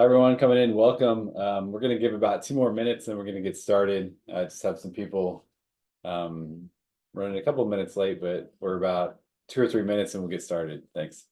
Hi, everyone coming in. Welcome. We're going to give about 2 more minutes, and we're going to get started. Just have some people running a couple of minutes late, but we're about 2 or 3 minutes and we'll get started. Thanks.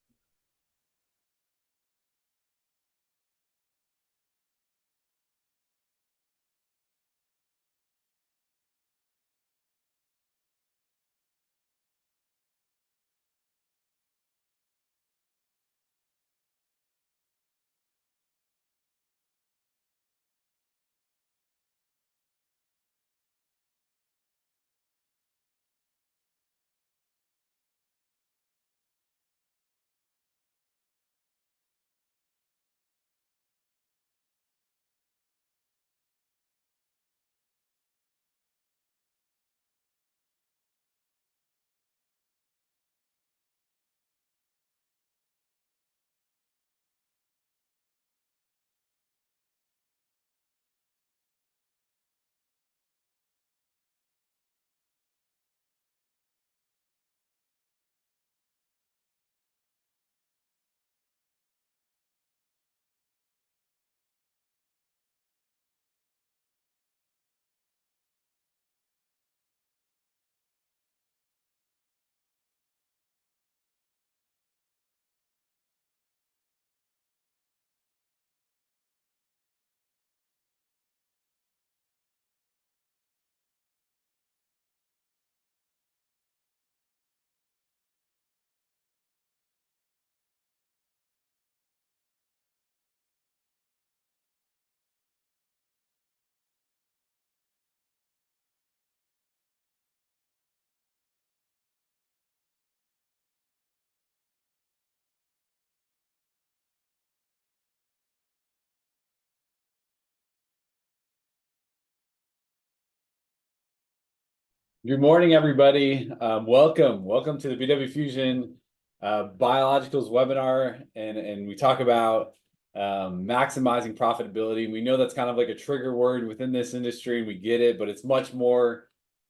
Good morning, everybody. Welcome to the BW Fusion Biologicals webinar, and we talk about maximizing profitability. We know that's kind of like a trigger word within this industry, and we get it, but it's much more.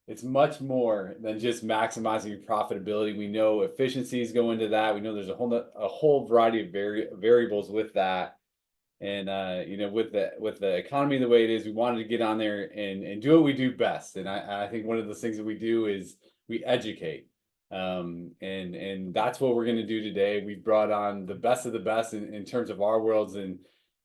It's much more than just maximizing your profitability. We know efficiencies go into that. We know there's a whole variety of variables with that. And with the economy the way it is, we wanted to get on there and do what we do best. And I think one of the things that we do is we educate. And that's what we're going to do today. We've brought on the best of the best in terms of our worlds and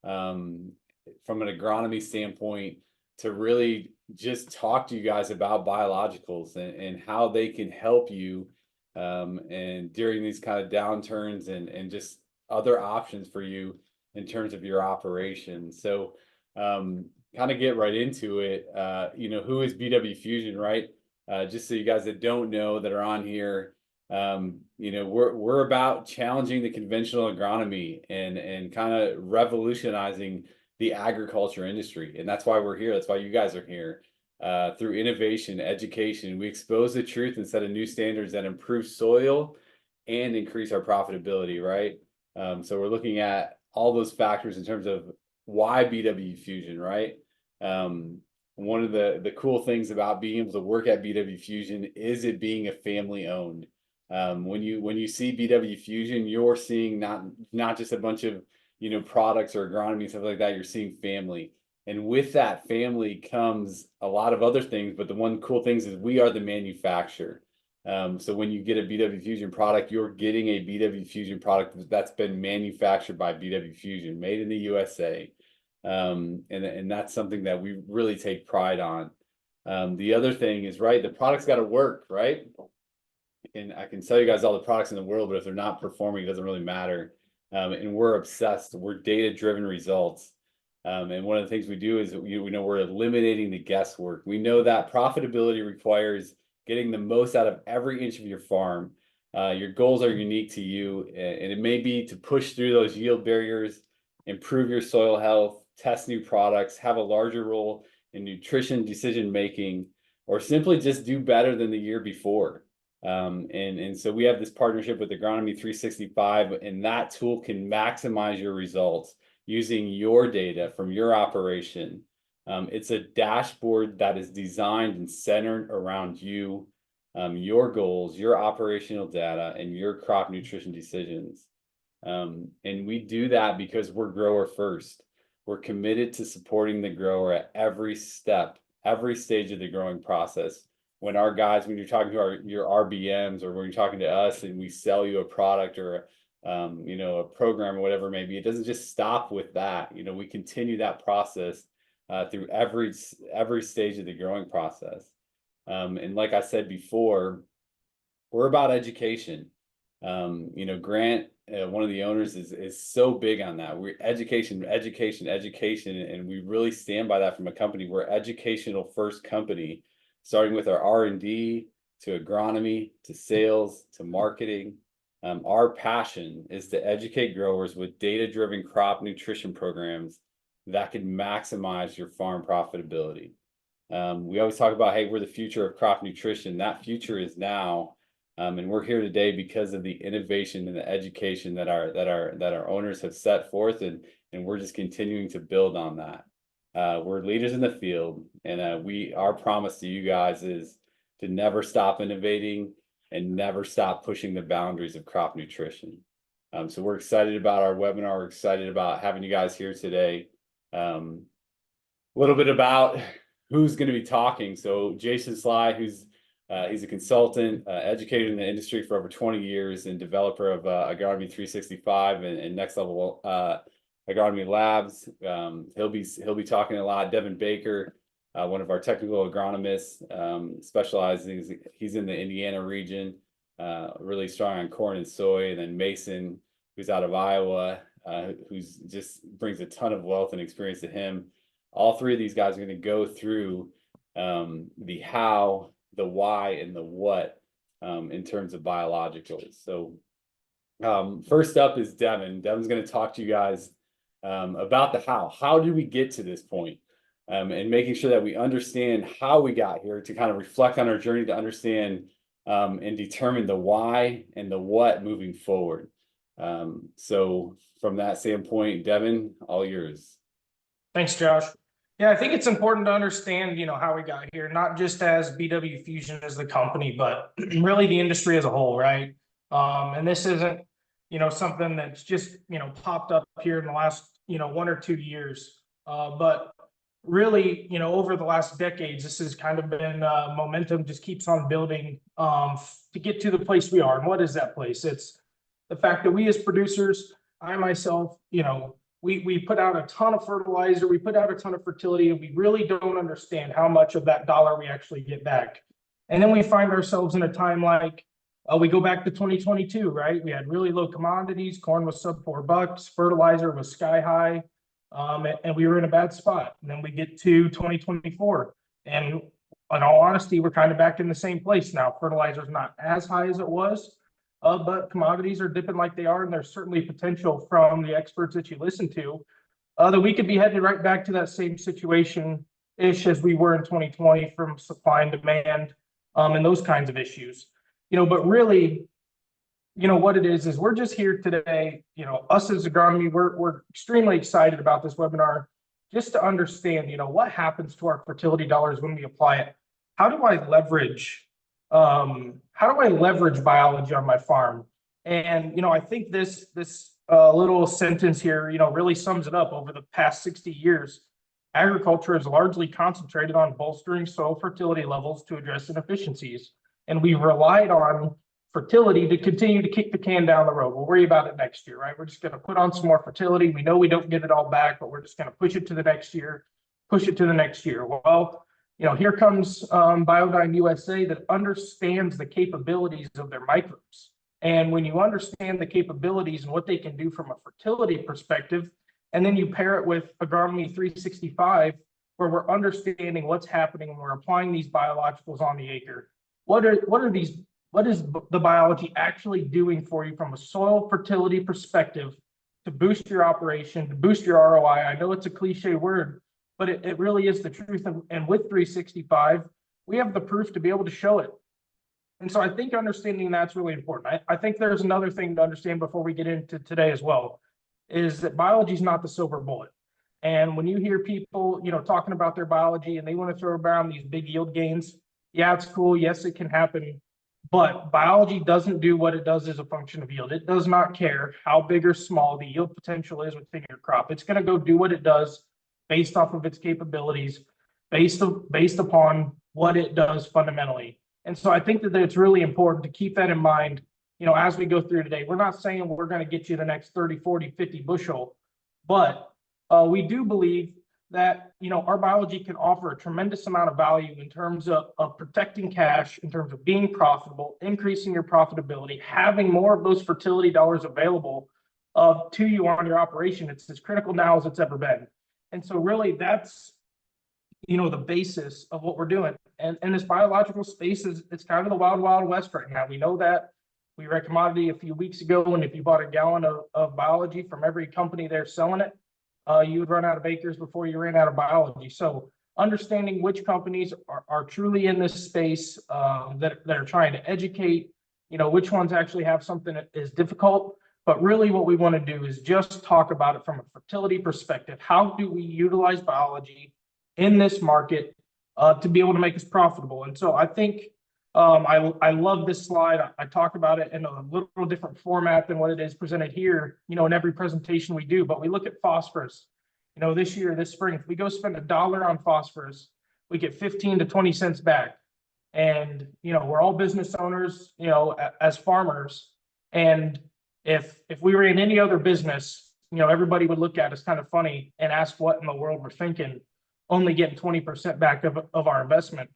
from an agronomy standpoint to really just talk to you guys about biologicals and how they can help you and during these kind of downturns and just other options for you in terms of your operation. So kind of get right into it. Who is BW Fusion, right? Just so you guys that don't know that are on here, we're about challenging the conventional agronomy and kind of revolutionizing the agriculture industry. And that's why we're here. That's why you guys are here. Through innovation, education, we expose the truth and set a new standards that improve soil and increase our profitability, right? So we're looking at all those factors in terms of why BW Fusion, right? One of the cool things about being able to work at BW Fusion is it being a family owned. When you see BW Fusion, you're seeing not just a bunch of products or agronomy stuff like that. You're seeing family, and with that family comes a lot of other things. But the one cool things is we are the manufacturer. So when you get a BW Fusion product, you're getting a BW Fusion product that's been manufactured by BW Fusion, made in the USA. And that's something that we really take pride on. The other thing is, right, the product's got to work, right? And I can tell you guys all the products in the world, but if they're not performing, it doesn't really matter. And we're obsessed. We're data-driven results. And one of the things we do is we know we're eliminating the guesswork. We know that profitability requires getting the most out of every inch of your farm. Your goals are unique to you, and it may be to push through those yield barriers, improve your soil health, test new products, have a larger role in nutrition decision making, or simply just do better than the year before. And so we have this partnership with Agronomy 365, and that tool can maximize your results using your data from your operation. It's a dashboard that is designed and centered around you, your goals, your operational data, and your crop nutrition decisions. And we do that because we're grower first. We're committed to supporting the grower at every step, every stage of the growing process. When our guys, when you're talking to your RBMs, or when you're talking to us and we sell you a product or a program or whatever it may be, it doesn't just stop with that. We continue that process through every stage of the growing process. And like I said before, we're about education. Grant, one of the owners, is so big on that. We're education, and we really stand by that from a company. We're educational first company, starting with our R&D to agronomy to sales to marketing. Our passion is to educate growers with data-driven crop nutrition programs that can maximize your farm profitability. We always talk about, hey, we're the future of crop nutrition. That future is now. And we're here today because of the innovation and the education that our owners have set forth, and we're just continuing to build on that. We're leaders in the field, and our promise to you guys is to never stop innovating and never stop pushing the boundaries of crop nutrition. So we're excited about our webinar. We're excited about having you guys here today. A little bit about who's going to be talking. So Jason Schley, he's a consultant, educator in the industry for over 20 years, and developer of Agronomy 365 and Next Level Agronomy Labs. He'll be talking a lot. Devin Baker, one of our technical agronomists, specializing. He's in the Indiana region, really strong on corn and soy. And then Mason, who's out of Iowa, who's just brings a ton of wealth and experience to him. All three of these guys are going to go through the how, the why, and the what in terms of biologicals. So first up is Devin. Devin's going to talk to you guys about the how. How did we get to this point? And making sure that we understand how we got here, to kind of reflect on our journey, to understand and determine the why and the what moving forward. So from that standpoint, Devin, all yours. Thanks, Josh. Yeah, I think it's important to understand, how we got here, not just as BW Fusion as the company, but really the industry as a whole, right? And this isn't, something that's just, popped up here in the last, 1 or 2 years. But really, over the last decades, this has kind of been momentum just keeps on building to get to the place we are. And what is that place? It's the fact that we as producers, I myself, we put out a ton of fertilizer, we put out a ton of fertility, and we really don't understand how much of that dollar we actually get back. And then we find ourselves in a time like, we go back to 2022, right? We had really low commodities, corn was sub $4, fertilizer was sky high, and we were in a bad spot. And then we get to 2024, and in all honesty, we're kind of back in the same place now. Fertilizer's not as high as it was, but commodities are dipping like they are, and there's certainly potential from the experts that you listen to that we could be headed right back to that same situation-ish as we were in 2020 from supply and demand and those kinds of issues. But really, what it is we're just here today, us as agronomy, we're extremely excited about this webinar just to understand, what happens to our fertility dollars when we apply it. How do I leverage biology on my farm? And I think this little sentence here, really sums it up. Over the past 60 years, agriculture is largely concentrated on bolstering soil fertility levels to address inefficiencies, and we've relied on fertility to continue to kick the can down the road. We'll worry about it next year, right? We're just going to put on some more fertility. We know we don't get it all back, but we're just going to push it to the next year, push it to the next year. Well, here comes Biodyne USA that understands the capabilities of their microbes. And when you understand the capabilities and what they can do from a fertility perspective, and then you pair it with Agronomy 365, where we're understanding what's happening when we're applying these biologicals on the acre. What is the biology actually doing for you from a soil fertility perspective to boost your operation, to boost your ROI? I know it's a cliche word, but it really is the truth. And with 365, we have the proof to be able to show it. And so I think understanding that's really important. I think there's another thing to understand before we get into today as well, is that biology is not the silver bullet. And when you hear people, talking about their biology and they want to throw around these big yield gains, yeah, it's cool. Yes, it can happen. But biology doesn't do what it does as a function of yield. It does not care how big or small the yield potential is within your crop. It's going to go do what it does based off of its capabilities, based upon what it does fundamentally. And so I think that it's really important to keep that in mind, as we go through today. We're not saying we're going to get you the next 30, 40, 50 bushel, but we do believe that our biology can offer a tremendous amount of value in terms of protecting cash, in terms of being profitable, increasing your profitability, having more of those fertility dollars available to you on your operation. It's as critical now as it's ever been. And so really that's the basis of what we're doing. And this biological space it's kind of the wild, wild west right now. We know that. We read commodity a few weeks ago, and if you bought a gallon of biology from every company they're selling it, you would run out of acres before you ran out of biology. So understanding which companies are truly in this space, that are trying to educate, which ones actually have something that is difficult. But really what we want to do is just talk about it from a fertility perspective. How do we utilize biology in this market to be able to make us profitable? And so I think I love this slide. I talk about it in a little different format than what it is presented here, in every presentation we do. But we look at phosphorus. This spring, if we go spend $1 on phosphorus, we get 15 to 20 cents back. And we're all business owners, as farmers. And if we were in any other business, everybody would look at us kind of funny and ask what in the world we're thinking, only getting 20% back of our investment.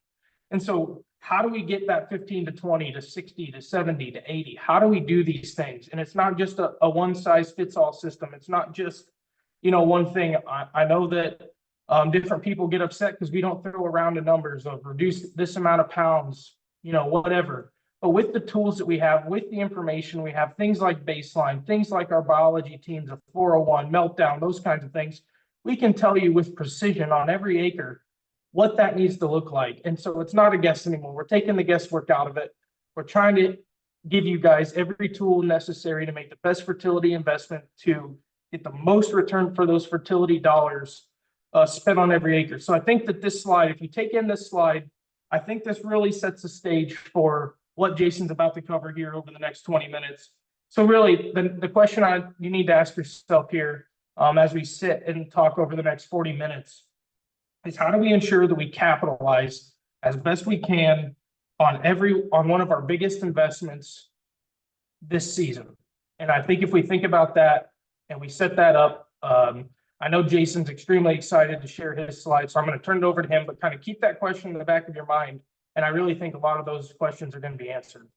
And so how do we get that 15 to 20 to 60 to 70 to 80? How do we do these things? And it's not just a one size fits all system. It's not just, one thing. I know that different people get upset because we don't throw around the numbers of reduce this amount of pounds, whatever. But with the tools that we have, with the information we have, things like baseline, things like our biology teams, a 401, meltdown, those kinds of things, we can tell you with precision on every acre what that needs to look like. And so it's not a guess anymore. We're taking the guesswork out of it. We're trying to give you guys every tool necessary to make the best fertility investment, to get the most return for those fertility dollars spent on every acre. So I think that this slide, if you take in this slide, I think this really sets the stage for what Jason's about to cover here over the next 20 minutes. So really, the question you need to ask yourself here as we sit and talk over the next 40 minutes is, how do we ensure that we capitalize as best we can on one of our biggest investments this season? And I think if we think about that and we set that up, I know Jason's extremely excited to share his slides, so I'm going to turn it over to him, but kind of keep that question in the back of your mind. And I really think a lot of those questions are going to be answered.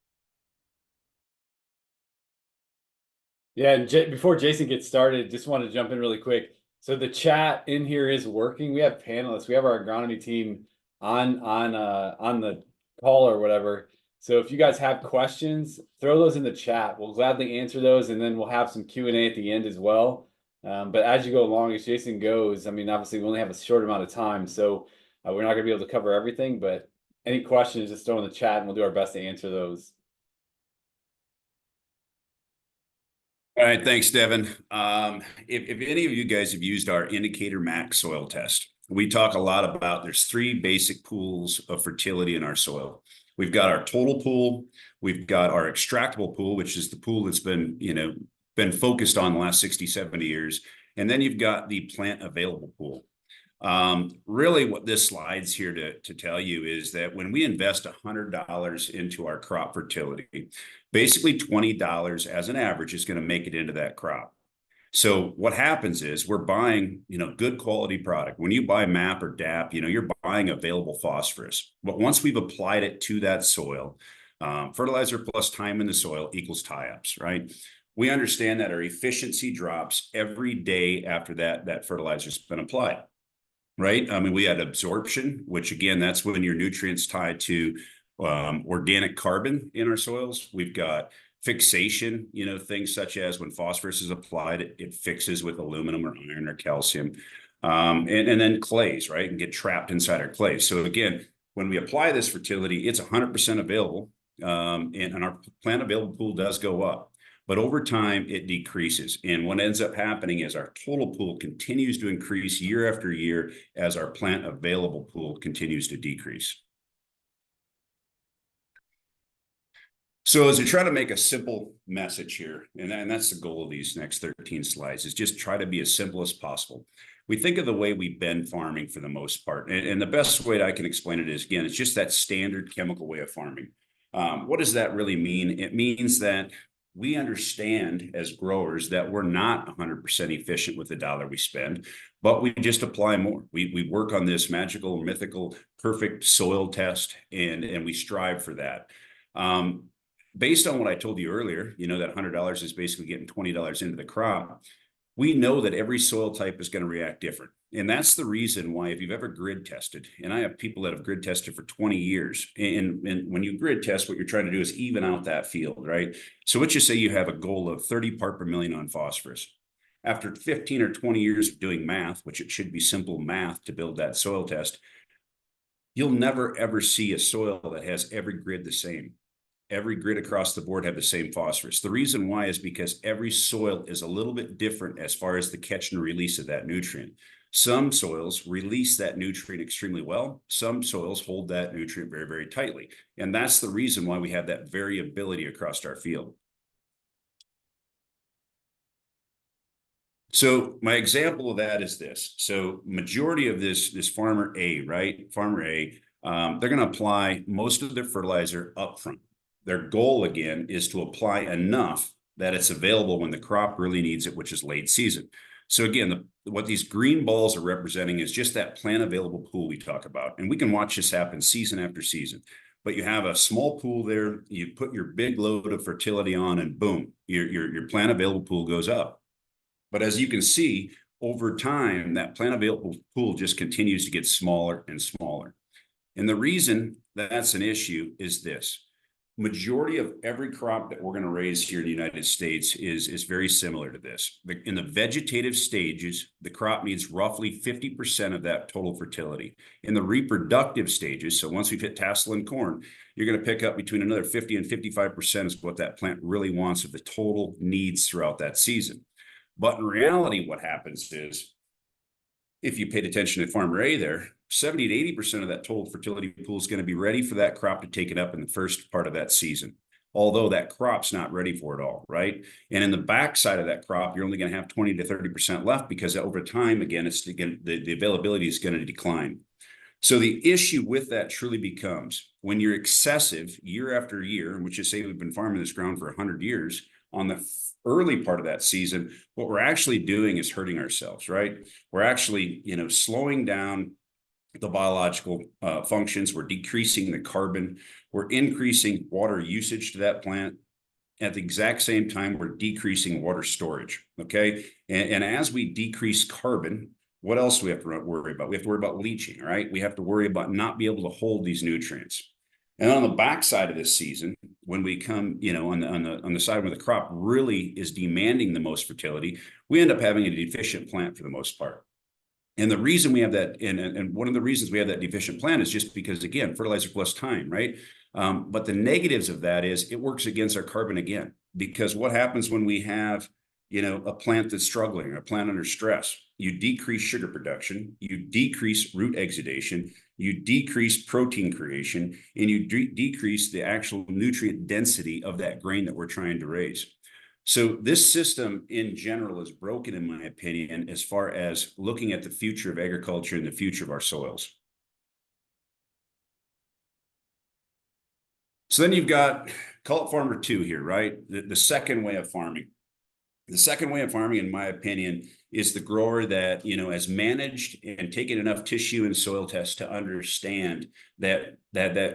Yeah, and before Jason gets started, just want to jump in really quick. So the chat in here is working. We have panelists. We have our agronomy team on the call or whatever. So if you guys have questions, throw those in the chat. We'll gladly answer those, and then we'll have some Q&A at the end as well. But as you go along, as Jason goes, I mean, obviously we only have a short amount of time, so we're not going to be able to cover everything. But any questions, just throw in the chat, and we'll do our best to answer those. All right, thanks, Devin. If any of you guys have used our Indicator Max soil test, we talk a lot about there's three basic pools of fertility in our soil. We've got our total pool, we've got our extractable pool, which is the pool that's been focused on the last 60, 70 years. And then you've got the plant available pool. Really what this slide's here to tell you is that when we invest $100 into our crop fertility, basically $20 as an average is going to make it into that crop. So what happens is we're buying, good quality product. When you buy MAP or DAP, you're buying available phosphorus. But once we've applied it to that soil, fertilizer plus time in the soil equals tie-ups, right? We understand that our efficiency drops every day after that fertilizer's been applied, right? I mean, we had absorption, which again, that's when your nutrients tie to organic carbon in our soils. We've got fixation, things such as when phosphorus is applied, it fixes with aluminum or iron or calcium. And then clays, right? And get trapped inside our clays. So again, when we apply this fertility, it's 100% available. And our plant available pool does go up. But over time, it decreases. And what ends up happening is our total pool continues to increase year after year as our plant available pool continues to decrease. So as we try to make a simple message here, and that's the goal of these next 13 slides, is just try to be as simple as possible. We think of the way we've been farming for the most part, and the best way that I can explain it is, again, it's just that standard chemical way of farming. What does that really mean? It means that we understand as growers that we're not 100% efficient with the dollar we spend, but we just apply more. We work on this magical, mythical, perfect soil test, and we strive for that. Based on what I told you earlier, that $100 is basically getting $20 into the crop. We know that every soil type is going to react different. And that's the reason why, if you've ever grid tested, and I have people that have grid tested for 20 years, and when you grid test, what you're trying to do is even out that field, right? So let's just say you have a goal of 30 part per million on phosphorus. After 15 or 20 years of doing math, which it should be simple math to build that soil test, you'll never ever see a soil that has every grid the same. Every grid across the board have the same phosphorus. The reason why is because every soil is a little bit different as far as the catch and release of that nutrient. Some soils release that nutrient extremely well. Some soils hold that nutrient very, very tightly. And that's the reason why we have that variability across our field. So my example of that is this. So majority of this farmer A, right? Farmer A, they're going to apply most of their fertilizer upfront. Their goal, again, is to apply enough that it's available when the crop really needs it, which is late season. So again, what these green balls are representing is just that plant available pool we talk about. And we can watch this happen season after season. But you have a small pool there, you put your big load of fertility on, and boom, your plant available pool goes up. But as you can see, over time, that plant available pool just continues to get smaller and smaller. And the reason that's an issue is this. Majority of every crop that we're going to raise here in the United States is very similar to this. In the vegetative stages, the crop needs roughly 50% of that total fertility. In the reproductive stages, so once we've hit tassel and corn, you're going to pick up between another 50 and 55% is what that plant really wants of the total needs throughout that season. But in reality, what happens is, if you paid attention to farmer A there, 70 to 80% of that total fertility pool is going to be ready for that crop to take it up in the first part of that season. Although that crop's not ready for it all, right? And in the backside of that crop, you're only going to have 20 to 30% left, because over time, again, the availability is going to decline. So the issue with that truly becomes when you're excessive year after year, which is say we've been farming this ground for 100 years, on the early part of that season, what we're actually doing is hurting ourselves, right? We're actually, slowing down the biological functions. We're decreasing the carbon. We're increasing water usage to that plant. At the exact same time, we're decreasing water storage, okay? And as we decrease carbon, what else do we have to worry about? We have to worry about leaching, right? We have to worry about not being able to hold these nutrients. And on the backside of this season, when we come, on the side where the crop really is demanding the most fertility, we end up having a deficient plant for the most part. And the reason we have that, and one of the reasons we have that deficient plant is just because, again, fertilizer plus time, right? But the negatives of that is it works against our carbon again, because what happens when we have, a plant that's struggling, or a plant under stress? You decrease sugar production, you decrease root exudation, you decrease protein creation, and you decrease the actual nutrient density of that grain that we're trying to raise. So this system in general is broken, in my opinion, as far as looking at the future of agriculture and the future of our soils. So then you've got, call it farmer 2 here, right? The second way of farming. The second way of farming, in my opinion, is the grower that, has managed and taken enough tissue and soil tests to understand that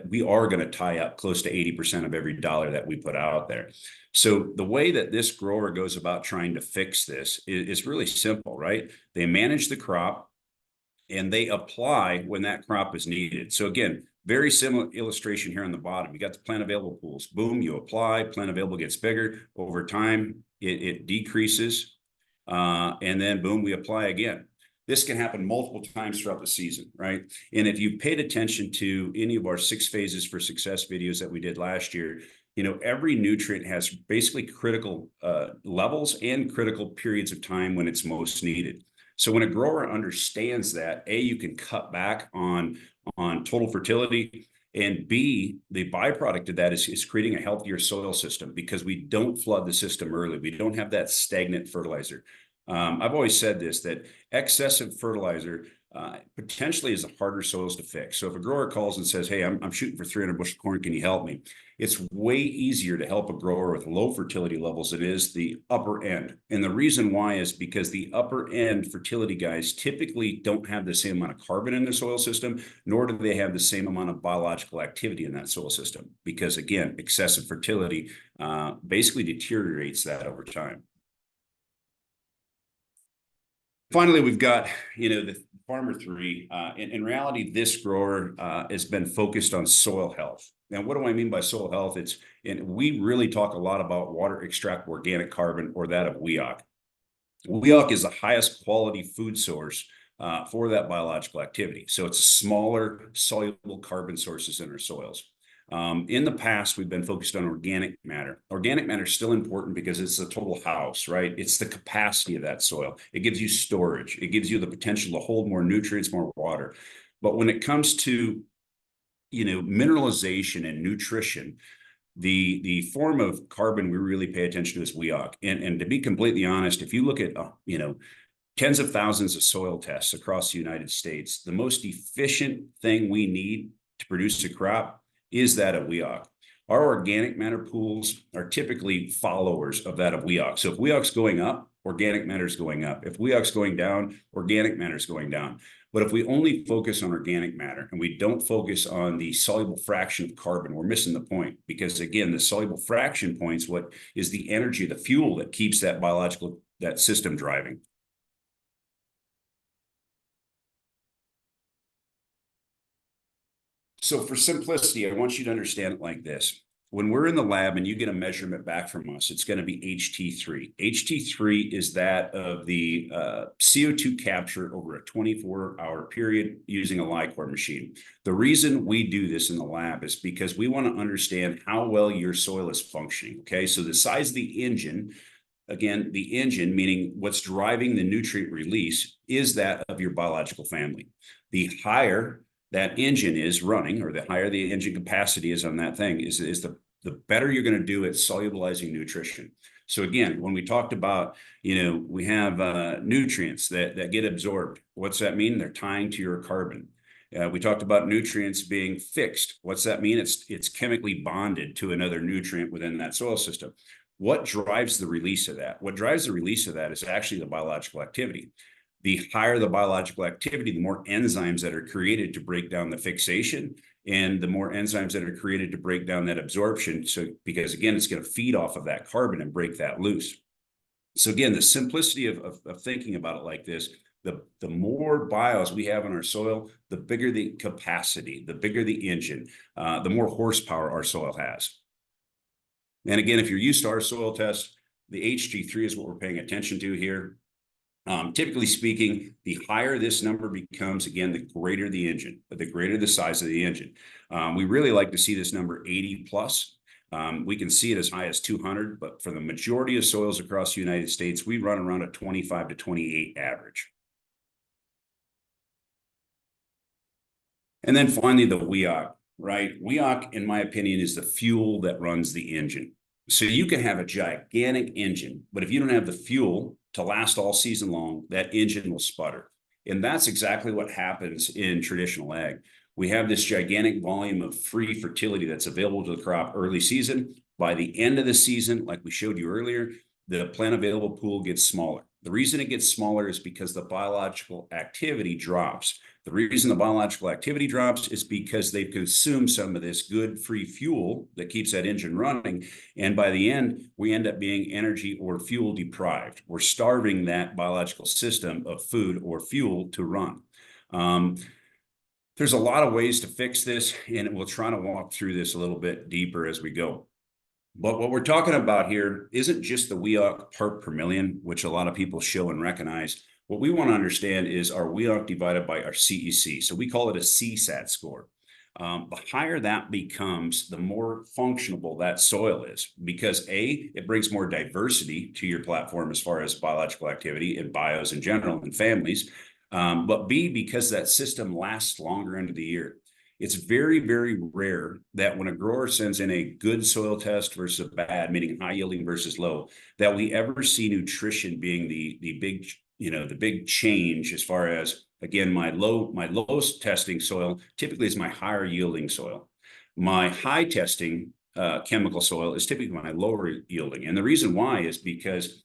we are going to tie up close to 80% of every dollar that we put out there. So the way that this grower goes about trying to fix this is really simple, right? They manage the crop and they apply when that crop is needed. So again, very similar illustration here on the bottom. You got the plant available pools. Boom, you apply, plant available gets bigger. Over time, it decreases. And then boom, we apply again. This can happen multiple times throughout the season, right? And if you paid attention to any of our 6 phases for success videos that we did last year, every nutrient has basically critical levels and critical periods of time when it's most needed. So when a grower understands that, A, you can cut back on total fertility, And B, the byproduct of that is creating a healthier soil system because we don't flood the system early. We don't have that stagnant fertilizer. I've always said this, that excessive fertilizer potentially is the harder soils to fix. So if a grower calls and says, hey, I'm shooting for 300 bushel corn, can you help me? It's way easier to help a grower with low fertility levels than it is the upper end. And the reason why is because the upper end fertility guys typically don't have the same amount of carbon in their soil system, nor do they have the same amount of biological activity in that soil system. Because again, excessive fertility basically deteriorates that over time. Finally, we've got, the Farmer 3. In reality, this grower has been focused on soil health. Now, what do I mean by soil health? And we really talk a lot about water extract organic carbon, or that of WEOC. WEOC is the highest quality food source for that biological activity. So it's smaller soluble carbon sources in our soils. In the past, we've been focused on organic matter. Organic matter is still important because it's the total house, right? It's the capacity of that soil. It gives you storage. It gives you the potential to hold more nutrients, more water. But when it comes to, mineralization and nutrition, the form of carbon we really pay attention to is WEOC. And to be completely honest, if you look at, tens of thousands of soil tests across the United States, the most efficient thing we need to produce a crop is that of WEOC. Our organic matter pools are typically followers of that of WEOC. So if WEOC's going up, organic matter is going up. If WEOC's going down, organic matter is going down. But if we only focus on organic matter and we don't focus on the soluble fraction of carbon, we're missing the point. Because again, the soluble fraction point's what is the energy, the fuel that keeps that system driving. So for simplicity, I want you to understand it like this. When we're in the lab and you get a measurement back from us, it's going to be HT3. HT3 is that of the CO2 capture over a 24-hour period using a LICOR machine. The reason we do this in the lab is because we want to understand how well your soil is functioning. Okay, so the size of the engine, again, the engine, meaning what's driving the nutrient release, is that of your biological family. The higher that engine is running, or the higher the engine capacity is on that thing, is the better you're going to do at solubilizing nutrition. So again, when we talked about, we have nutrients that get absorbed. What's that mean? They're tying to your carbon. We talked about nutrients being fixed. What's that mean? It's chemically bonded to another nutrient within that soil system. What drives the release of that? What drives the release of that is actually the biological activity. The higher the biological activity, the more enzymes that are created to break down the fixation, and the more enzymes that are created to break down that absorption. So, because again, it's going to feed off of that carbon and break that loose. So again, the simplicity of thinking about it like this, the more bios we have in our soil, the bigger the capacity, the bigger the engine, the more horsepower our soil has. And again, if you're used to our soil test, the HG3 is what we're paying attention to here. Typically speaking, the higher this number becomes, again, the greater the engine, but the greater the size of the engine. We really like to see this number 80 plus. We can see it as high as 200, but for the majority of soils across the United States, we run around a 25 to 28 average. And then finally, the WEOC, right? WEOC, in my opinion, is the fuel that runs the engine. So you can have a gigantic engine, but if you don't have the fuel to last all season long, that engine will sputter. And that's exactly what happens in traditional ag. We have this gigantic volume of free fertility that's available to the crop early season. By the end of the season, like we showed you earlier, the plant available pool gets smaller. The reason it gets smaller is because the biological activity drops. The reason the biological activity drops is because they've consumed some of this good free fuel that keeps that engine running. And by the end, we end up being energy or fuel deprived. We're starving that biological system of food or fuel to run. There's a lot of ways to fix this, and we'll try to walk through this a little bit deeper as we go. But what we're talking about here isn't just the WEOC part per million, which a lot of people show and recognize. What we want to understand is our WEOC divided by our CEC. So we call it a CSAT score. The higher that becomes, the more functionable that soil is, because A, it brings more diversity to your platform as far as biological activity and bios in general and families. But B, because that system lasts longer into the year. It's very, very rare that when a grower sends in a good soil test versus a bad, meaning high yielding versus low, that we ever see nutrition being the big, the big change as far as, again, my lowest testing soil typically is my higher yielding soil. My high testing chemical soil is typically my lower yielding. And the reason why is because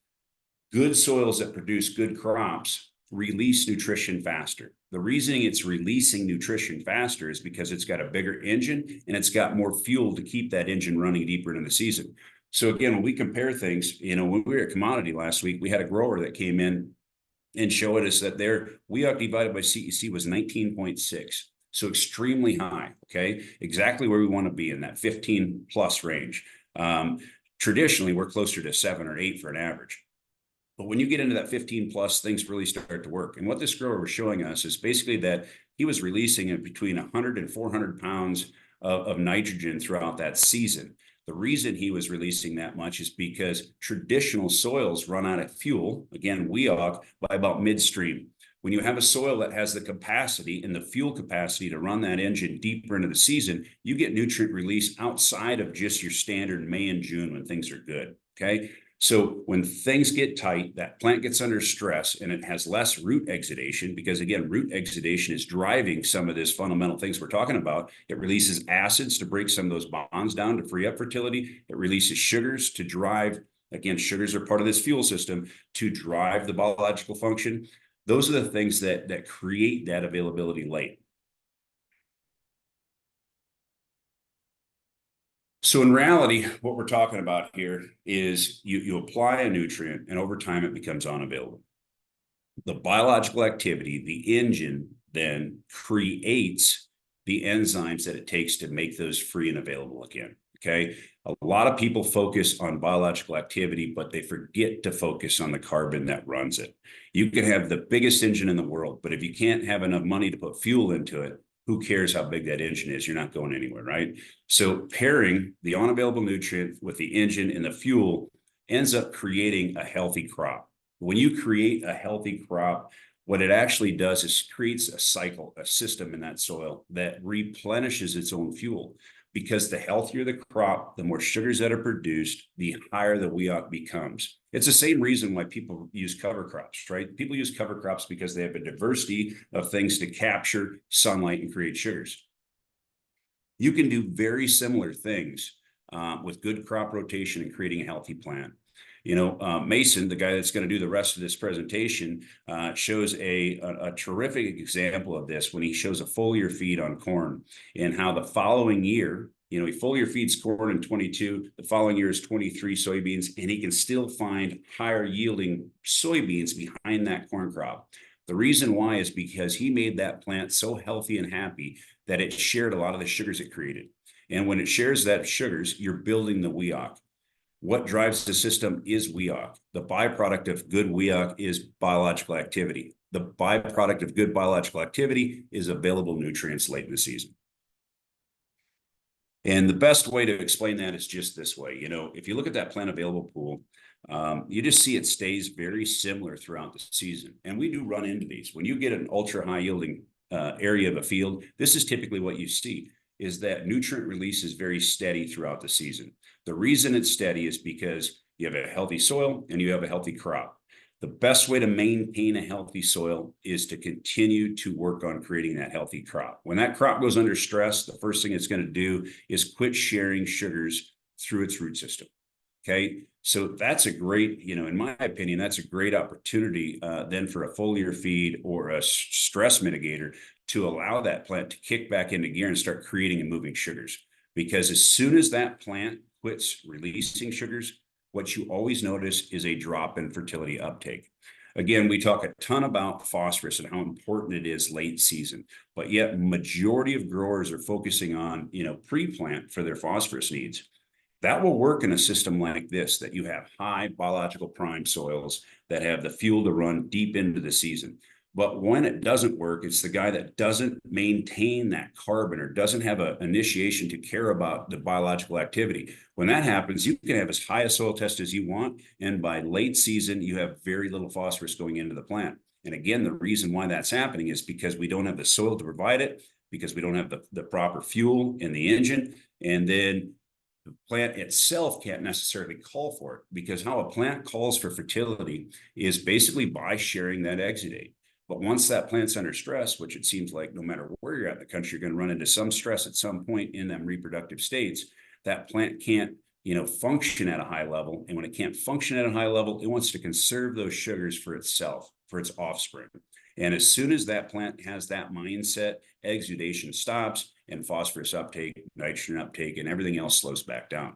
good soils that produce good crops release nutrition faster. The reasoning it's releasing nutrition faster is because it's got a bigger engine and it's got more fuel to keep that engine running deeper into the season. So again, when we compare things, when we were at Commodity last week, we had a grower that came in and showed us that their WEOC divided by CEC was 19.6. So extremely high, okay? Exactly where we want to be in that 15 plus range. Traditionally, we're closer to 7 or 8 for an average. But when you get into that 15 plus, things really start to work. And what this grower was showing us is basically that he was releasing between 100 and 400 pounds of nitrogen throughout that season. The reason he was releasing that much is because traditional soils run out of fuel, again, WEOC, by about midstream. When you have a soil that has the capacity and the fuel capacity to run that engine deeper into the season, you get nutrient release outside of just your standard May and June when things are good, okay? So when things get tight, that plant gets under stress and it has less root exudation because, again, root exudation is driving some of this fundamental things we're talking about. It releases acids to break some of those bonds down to free up fertility. It releases sugars to drive, again, sugars are part of this fuel system to drive the biological function. Those are the things that create that availability late. So in reality, what we're talking about here is you apply a nutrient and over time it becomes unavailable. The biological activity, the engine then creates the enzymes that it takes to make those free and available again, okay? A lot of people focus on biological activity, but they forget to focus on the carbon that runs it. You can have the biggest engine in the world, but if you can't have enough money to put fuel into it, who cares how big that engine is? You're not going anywhere, right? So pairing the unavailable nutrient with the engine and the fuel ends up creating a healthy crop. When you create a healthy crop, what it actually does is creates a cycle, a system in that soil that replenishes its own fuel. Because the healthier the crop, the more sugars that are produced, the higher the WEOC becomes. It's the same reason why people use cover crops, right? People use cover crops because they have a diversity of things to capture sunlight and create sugars. You can do very similar things with good crop rotation and creating a healthy plant. Mason, the guy that's going to do the rest of this presentation, shows a terrific example of this when he shows a foliar feed on corn and how the following year, he foliar feeds corn in 22, the following year is 23 soybeans, and he can still find higher yielding soybeans behind that corn crop. The reason why is because he made that plant so healthy and happy that it shared a lot of the sugars it created. And when it shares that sugars, you're building the WEOC. What drives the system is WEOC. The byproduct of good WEOC is biological activity. The byproduct of good biological activity is available nutrients late in the season. And the best way to explain that is just this way. If you look at that plant available pool, you just see it stays very similar throughout the season. And we do run into these. When you get an ultra high yielding area of a field, this is typically what you see, is that nutrient release is very steady throughout the season. The reason it's steady is because you have a healthy soil and you have a healthy crop. The best way to maintain a healthy soil is to continue to work on creating that healthy crop. When that crop goes under stress, the first thing it's going to do is quit sharing sugars through its root system. Okay, so that's a great, in my opinion, that's a great opportunity then for a foliar feed or a stress mitigator to allow that plant to kick back into gear and start creating and moving sugars. Because as soon as that plant quits releasing sugars, what you always notice is a drop in fertility uptake. Again, we talk a ton about phosphorus and how important it is late season, but yet majority of growers are focusing on, pre-plant for their phosphorus needs. That will work in a system like this, that you have high biological prime soils that have the fuel to run deep into the season. But when it doesn't work, it's the guy that doesn't maintain that carbon or doesn't have an initiation to care about the biological activity. When that happens, you can have as high a soil test as you want. And by late season, you have very little phosphorus going into the plant. And again, the reason why that's happening is because we don't have the soil to provide it. because we don't have the proper fuel in the engine. And then the plant itself can't necessarily call for it, because how a plant calls for fertility is basically by sharing that exudate. But once that plant's under stress, which it seems like no matter where you're at in the country, you're going to run into some stress at some point in them reproductive states, that plant can't, function at a high level. And when it can't function at a high level, it wants to conserve those sugars for itself, for its offspring. And as soon as that plant has that mindset, exudation stops and phosphorus uptake, nitrogen uptake, and everything else slows back down.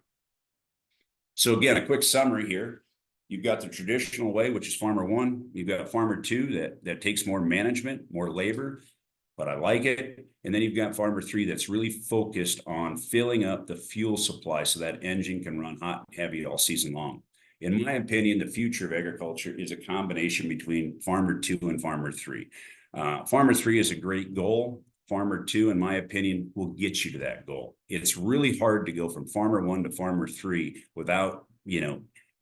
So again, a quick summary here. You've got the traditional way, which is farmer one. You've got farmer two that takes more management, more labor, but I like it. And then you've got farmer three that's really focused on filling up the fuel supply so that engine can run hot and heavy all season long. In my opinion, the future of agriculture is a combination between farmer two and farmer three. Farmer three is a great goal. Farmer two, in my opinion, will get you to that goal. It's really hard to go from farmer one to farmer three without,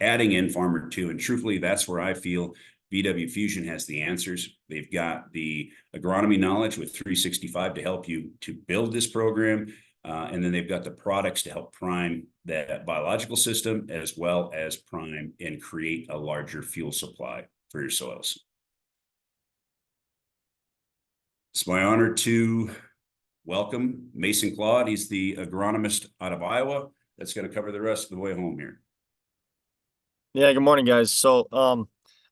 adding in farmer two. And truthfully, that's where I feel BW Fusion has the answers. They've got the agronomy knowledge with 365 to help you to build this program. And then they've got the products to help prime that biological system, as well as prime and create a larger fuel supply for your soils. It's my honor to welcome Mason Claude. He's the agronomist out of Iowa that's going to cover the rest of the way home here. Yeah, good morning, guys. So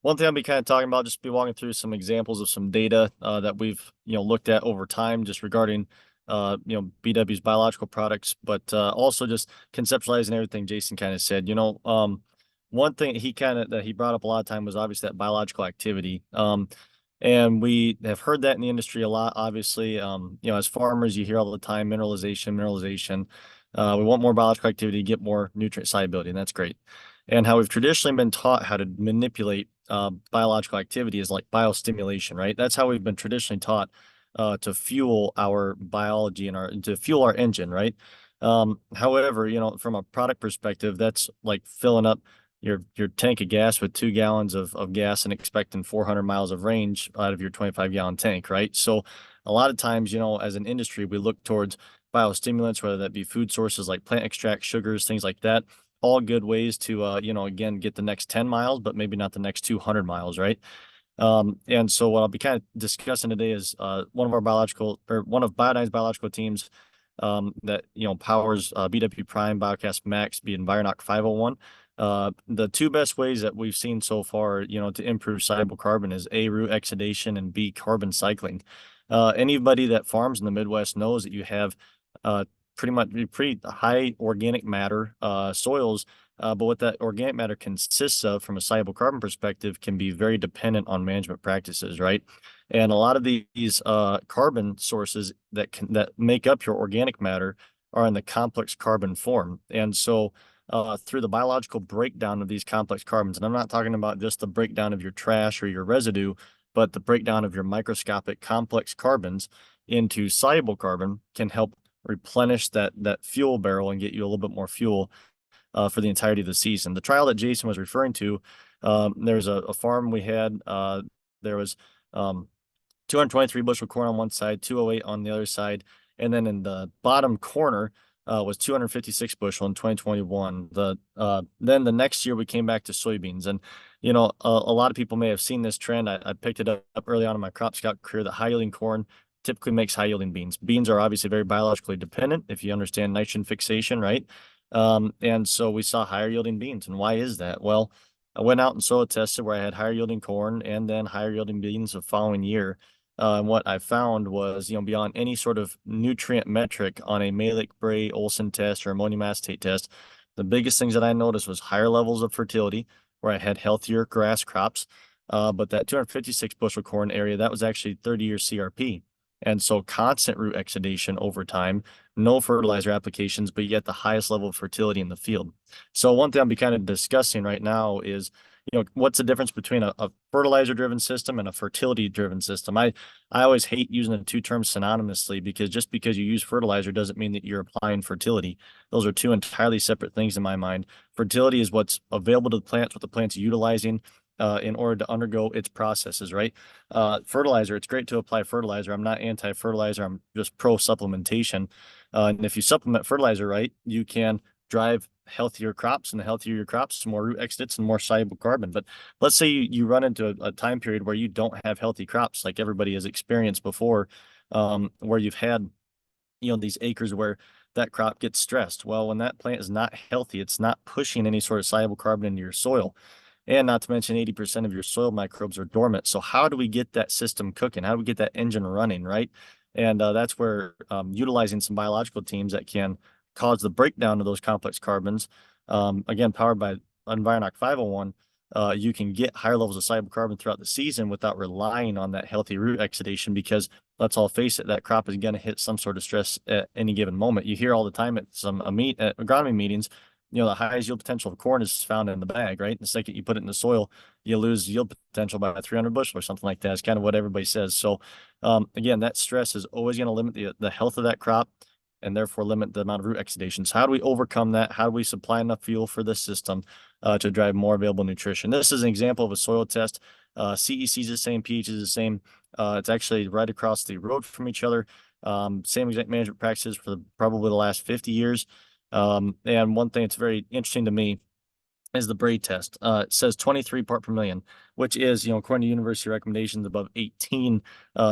one thing I'll be kind of talking about, just be walking through some examples of some data that we've looked at over time, just regarding BW's biological products, but also just conceptualizing everything Jason kind of said. One thing that he brought up a lot of time was obviously that biological activity. And we have heard that in the industry a lot, obviously. As farmers, you hear all the time, mineralization. We want more biological activity to get more nutrient solubility, and that's great. And how we've traditionally been taught how to manipulate biological activity is like biostimulation, right? That's how we've been traditionally taught to fuel our biology and to fuel our engine, right? However, from a product perspective, that's like filling up your tank of gas with 2 gallons of gas and expecting 400 miles of range out of your 25-gallon tank, right? So a lot of times, as an industry, we look towards biostimulants, whether that be food sources like plant extract, sugars, things like that. All good ways to, again, get the next 10 miles, but maybe not the next 200 miles, right? And so what I'll be kind of discussing today is one of Biodyne's biological teams that, powers BW Prime, Biocast Max, be Environoc 501. The two best ways that we've seen so far, to improve soluble carbon is A, root exudation, and B, carbon cycling. Anybody that farms in the Midwest knows that you have pretty high organic matter soils, but what that organic matter consists of from a soluble carbon perspective can be very dependent on management practices, right? And a lot of these carbon sources that make up your organic matter are in the complex carbon form. And so through the biological breakdown of these complex carbons, and I'm not talking about just the breakdown of your trash or your residue, but the breakdown of your microscopic complex carbons into soluble carbon can help replenish that fuel barrel and get you a little bit more fuel for the entirety of the season. The trial that Jason was referring to, there's a farm we had, there was 223 bushel corn on one side, 208 on the other side, and then in the bottom corner was 256 bushel in 2021. Then the next year we came back to soybeans, and a lot of people may have seen this trend. I picked it up early on in my crop scout career that high yielding corn typically makes high yielding beans. Beans are obviously very biologically dependent if you understand nitrogen fixation, right? And so we saw higher yielding beans. And why is that? Well, I went out and soil tested where I had higher yielding corn and then higher yielding beans the following year. And what I found was, beyond any sort of nutrient metric on a Malick-Bray-Olsen test or ammonium acetate test, the biggest things that I noticed was higher levels of fertility, where I had healthier grass crops. But that 256 bushel corn area, that was actually 30-year CRP. And so constant root exudation over time, no fertilizer applications, but yet the highest level of fertility in the field. So one thing I'll be kind of discussing right now is, what's the difference between a fertilizer-driven system and a fertility-driven system? I always hate using the two terms synonymously, because just because you use fertilizer doesn't mean that you're applying fertility. Those are two entirely separate things in my mind. Fertility is what's available to the plants, what the plant's utilizing. in order to undergo its processes, right? Fertilizer, it's great to apply fertilizer. I'm not anti-fertilizer. I'm just pro supplementation. And if you supplement fertilizer right, you can drive healthier crops, and the healthier your crops, more root exudates and more soluble carbon. But let's say you run into a time period where you don't have healthy crops, like everybody has experienced before, where you've had, these acres where that crop gets stressed. Well, when that plant is not healthy, it's not pushing any sort of soluble carbon into your soil. And not to mention 80% of your soil microbes are dormant. So how do we get that system cooking? How do we get that engine running, right? And that's where utilizing some biological teams that can cause the breakdown of those complex carbons, again, powered by Environoc 501, you can get higher levels of soluble carbon throughout the season without relying on that healthy root exudation, because let's all face it, that crop is going to hit some sort of stress at any given moment. You hear all the time at some at agronomy meetings, the highest yield potential of corn is found in the bag, right? The second you put it in the soil, you lose yield potential by 300 bushel or something like that. It's kind of what everybody says. So again, that stress is always going to limit the health of that crop, and therefore limit the amount of root exudations. How do we overcome that? How do we supply enough fuel for this system to drive more available nutrition? This is an example of a soil test. CEC is the same, pH is the same. It's actually right across the road from each other. Same exact management practices for probably the last 50 years. And one thing that's very interesting to me is the braid test. It says 23 part per million, which is, according to university recommendations above 18,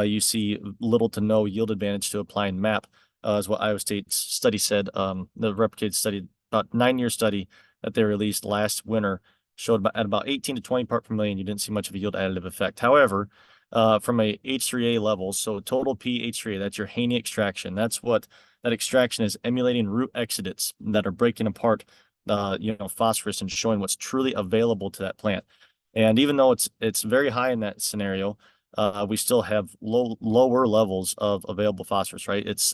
you see little to no yield advantage to applying MAP. Is what Iowa State's study said. The replicated study, about 9-year study that they released last winter, showed at about 18 to 20 part per million, you didn't see much of a yield additive effect. However, from a H3A level, so total H3A, that's your Haney extraction. That's what that extraction is, emulating root exudates that are breaking apart, phosphorus and showing what's truly available to that plant. And even though it's very high in that scenario, we still have lower levels of available phosphorus, right? It's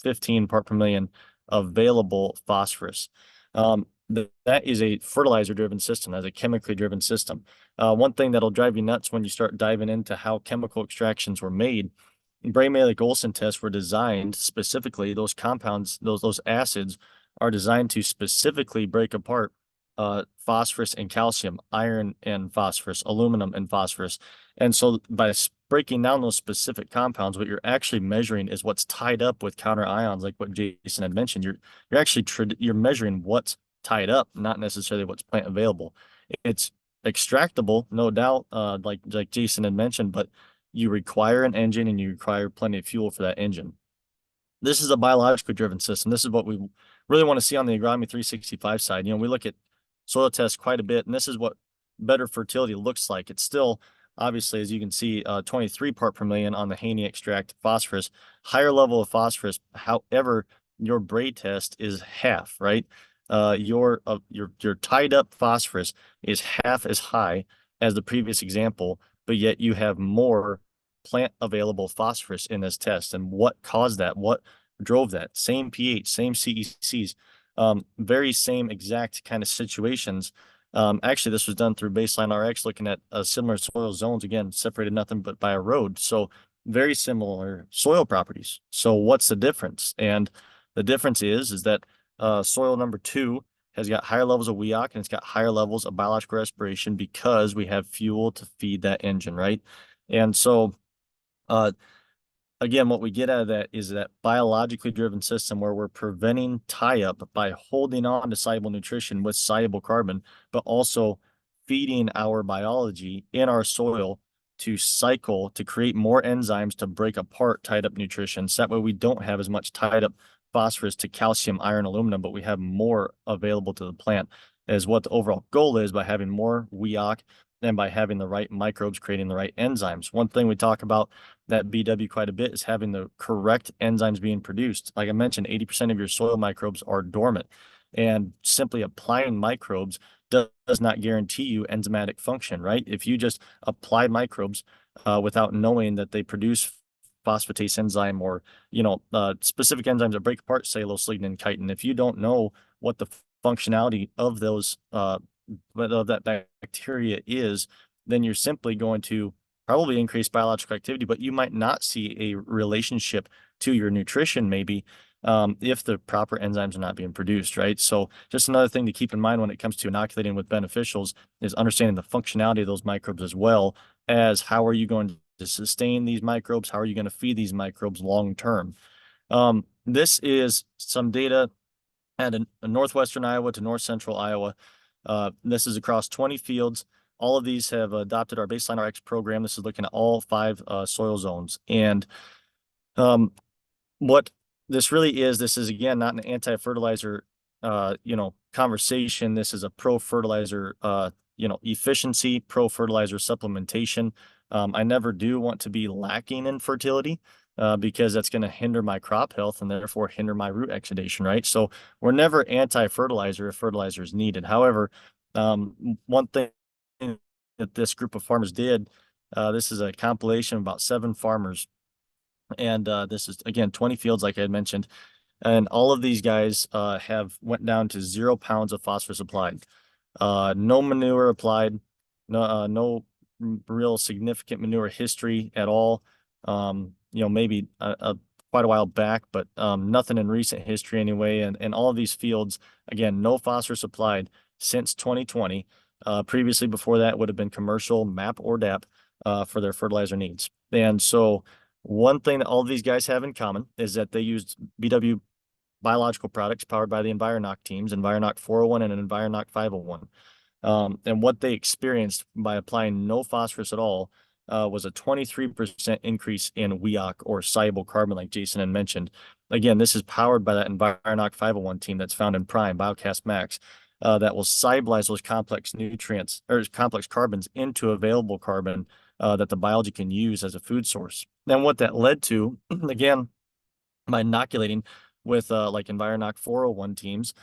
15 part per million available phosphorus. That is a fertilizer driven system, that's a chemically driven system. One thing that'll drive you nuts when you start diving into how chemical extractions were made, Bray-Malick-Olson tests were designed specifically, those compounds, those acids are designed to specifically break apart phosphorus and calcium, iron and phosphorus, aluminum and phosphorus. And so by breaking down those specific compounds, what you're actually measuring is what's tied up with counter ions, like what Jason had mentioned. You're actually you're measuring what's tied up, not necessarily what's plant available. It's extractable, no doubt, like Jason had mentioned, but you require an engine and you require plenty of fuel for that engine. This is a biologically driven system. This is what we really want to see on the Agronomy 365 side. We look at soil tests quite a bit, and this is what better fertility looks like. It's still, obviously, as you can see, 23 part per million on the Haney extract phosphorus, higher level of phosphorus. However, your braid test is half, right? Your tied up phosphorus is half as high as the previous example, but yet you have more plant available phosphorus in this test. And what caused that? What drove that? Same pH, same CECs, very same exact kind of situations. Actually, this was done through Baseline RX, looking at similar soil zones, again, separated nothing but by a road. So very similar soil properties. So what's the difference? And the difference is that soil number 2 has got higher levels of WEOC and it's got higher levels of biological respiration because we have fuel to feed that engine, right? And so, again, what we get out of that is that biologically driven system where we're preventing tie-up by holding on to soluble nutrition with soluble carbon, but also feeding our biology in our soil to cycle, to create more enzymes to break apart tied up nutrition. So that way we don't have as much tied up phosphorus to calcium, iron, aluminum, but we have more available to the plant, is what the overall goal is by having more WEOC and by having the right microbes creating the right enzymes. One thing we talk about that BW quite a bit is having the correct enzymes being produced. Like I mentioned, 80% of your soil microbes are dormant, and simply applying microbes does not guarantee you enzymatic function, right? If you just apply microbes without knowing that they produce phosphatase enzyme or, specific enzymes that break apart cellulose, lignin, and chitin, if you don't know what the functionality of those of that bacteria is, then you're simply going to probably increase biological activity, but you might not see a relationship to your nutrition maybe if the proper enzymes are not being produced, right? So just another thing to keep in mind when it comes to inoculating with beneficials is understanding the functionality of those microbes, as well as how are you going to sustain these microbes? How are you going to feed these microbes long term? This is some data at a northwestern Iowa to north central Iowa. This is across 20 fields. All of these have adopted our Baseline RX program. This is looking at all 5 soil zones. And what this really is, this is again not an anti-fertilizer conversation. This is a pro-fertilizer efficiency, pro-fertilizer supplementation. I never do want to be lacking in fertility because that's going to hinder my crop health and therefore hinder my root exudation, right? So we're never anti-fertilizer if fertilizer is needed. However, one thing that this group of farmers did, this is a compilation of about 7 farmers. And this is, again, 20 fields, like I had mentioned. And all of these guys have went down to 0 pounds of phosphorus applied. No manure applied, no real significant manure history at all. Maybe quite a while back, but nothing in recent history anyway. And all of these fields, again, no phosphorus applied since 2020. Previously, before that, would have been commercial MAP or DAP for their fertilizer needs. And so one thing that all of these guys have in common is that they used BW biological products powered by the Environoc teams, Environoc 401 and Environoc 501. And what they experienced by applying no phosphorus at all was a 23% increase in WEOC, or soluble carbon, like Jason had mentioned. Again, this is powered by that Environoc 501 team that's found in Prime, Biocast Max, that will solubilize those complex nutrients or complex carbons into available carbon that the biology can use as a food source. Then what that led to, again, by inoculating with like Environoc 401 teams,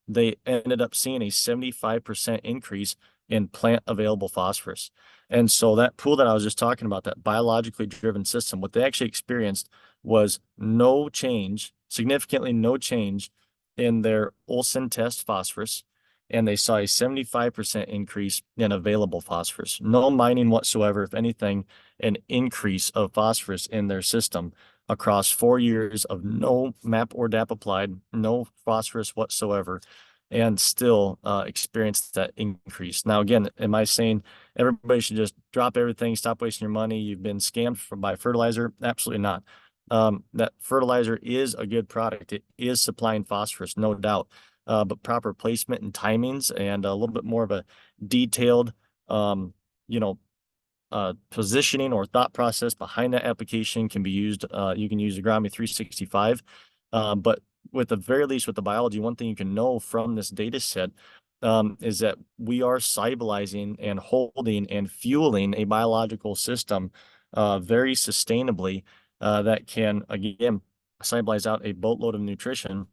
they ended up seeing a 75% increase in plant available phosphorus. And so that pool that I was just talking about, that biologically driven system, what they actually experienced was no change, significantly no change in their Olsen test phosphorus. And they saw a 75% increase in available phosphorus. No mining whatsoever. If anything, an increase of phosphorus in their system across 4 years of no MAP or DAP applied, no phosphorus whatsoever, and still experienced that increase. Now, again, am I saying everybody should just drop everything, stop wasting your money, you've been scammed by fertilizer? Absolutely not. That fertilizer is a good product. It is supplying phosphorus, no doubt. But proper placement and timings and a little bit more of a detailed, positioning or thought process behind that application can be used. You can use Agronomy 365, but with the very least with the biology, one thing you can know from this data set is that we are solubilizing and holding and fueling a biological system very sustainably that can, again, solubilize out a boatload of nutrition